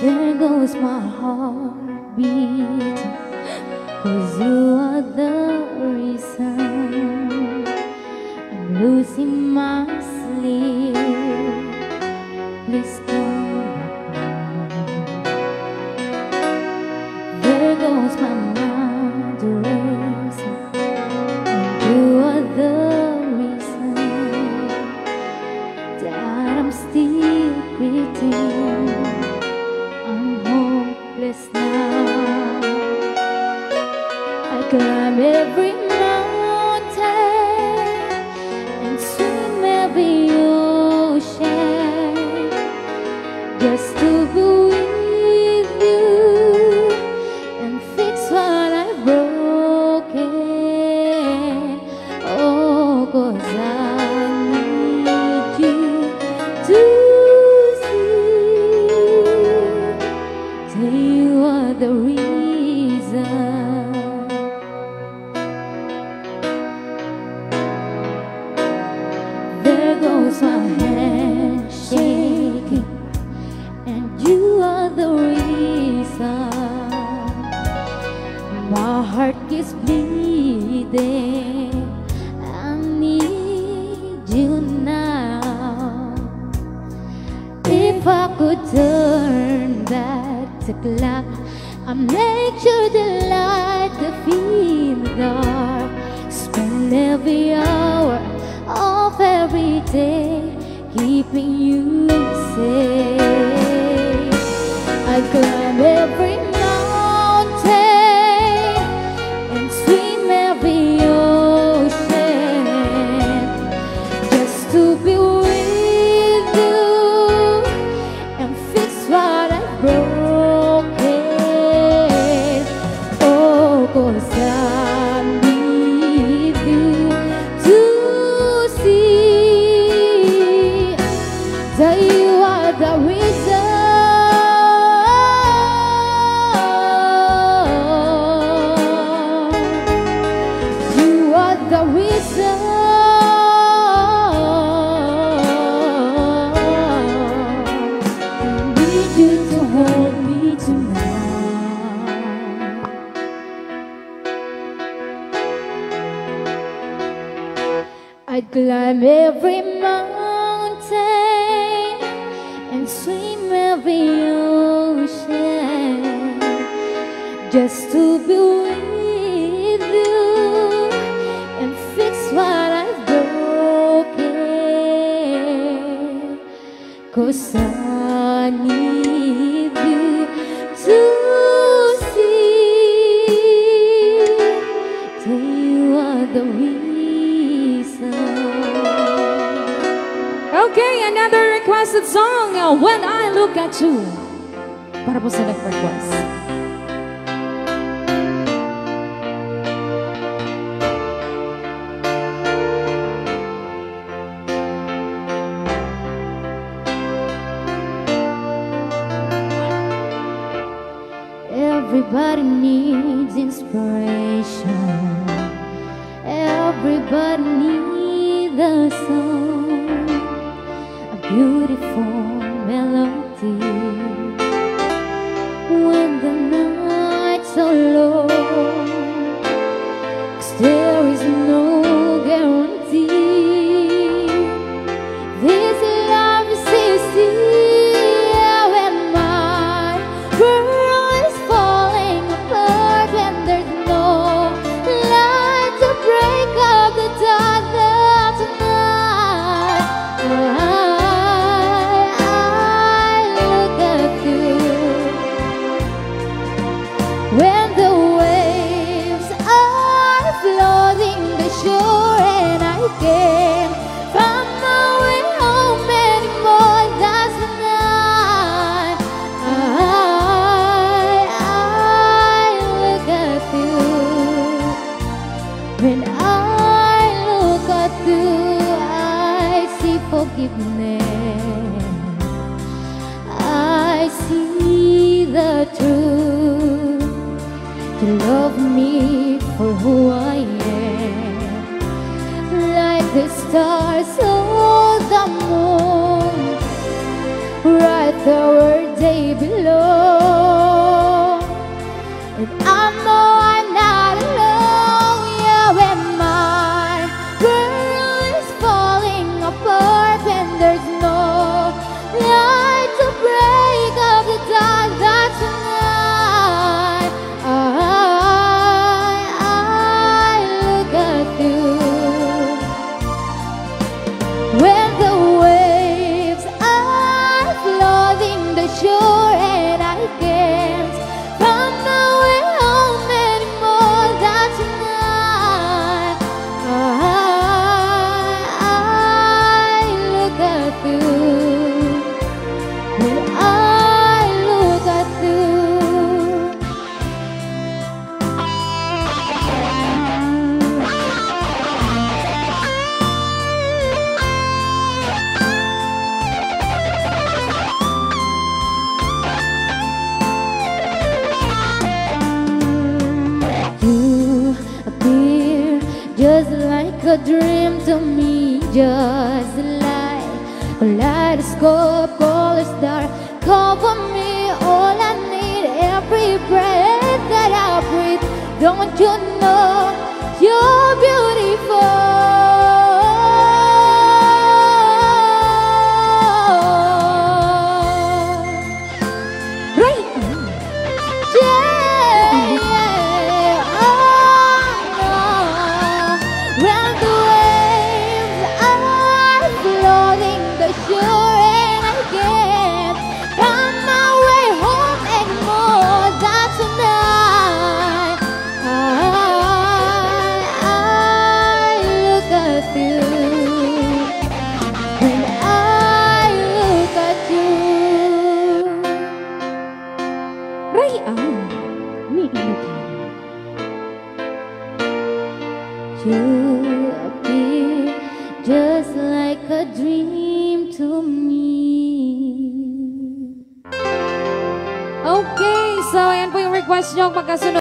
There goes my heart beating, 'cause you are the reason I'm losing my sleep. Please come back now. There goes my mind racing, and you are the reason that I'm still breathing. I'm hopeless now. I climb every mountain and swim every ocean just to be with you and fix what I've broken. Oh, 'cause I need you to see that you are the reason. There goes my hand shaking, and you are the reason. My heart keeps bleeding. I need you now. If I could turn back the clock, I'd make sure the light to feel dark. Spend every hour of every day keeping you safe. I climb every mountain and swim every ocean just to be with you and fix what I've broken. Oh, 'cause I need you to see that you are the reason. You are the reason. I need you to hold me tonight. I'd climb every mountain and swim every ocean just to be with you and fix what I've broken. 'Cause I need you to see that you are the reason. Okay, another requested song, When I Look at You. Para po sa nag-request. Everybody needs inspiration. Everybody needs a song, a beautiful melody. When the night's so long, 'cause there is no guarantee this love is sincere. When my world is falling apart, when there's no light to break up the darkness tonight, I look at you. When the waves are flooding the shore and I can't find my way home anymore, that's the night I look at you. When I look at you, I see forgiveness. I see the truth. You love me for who I am, like the stars or the moon. right there where they belong. And I know I'm not alone, yeah, when my world is falling apart and there's no light to break up the dark. That's tonight I look at you. When the waves are flooding the shore and I can't find my way home anymore, that's tonight I look at you. When I look at you. You appear just like a dream to me, just like a kaleidoscope, color star, cover me. All I need, every breath that I breathe. Don't you know you're beautiful? Right? Yeah, oh no. When the waves are flooding the shore and I can't find my way home anymore, that's tonight I look at you. When I look at you. Rayan, ni inukin. You appear just like a dream to me. Okay, so yan po yung request nyo. Magkasunod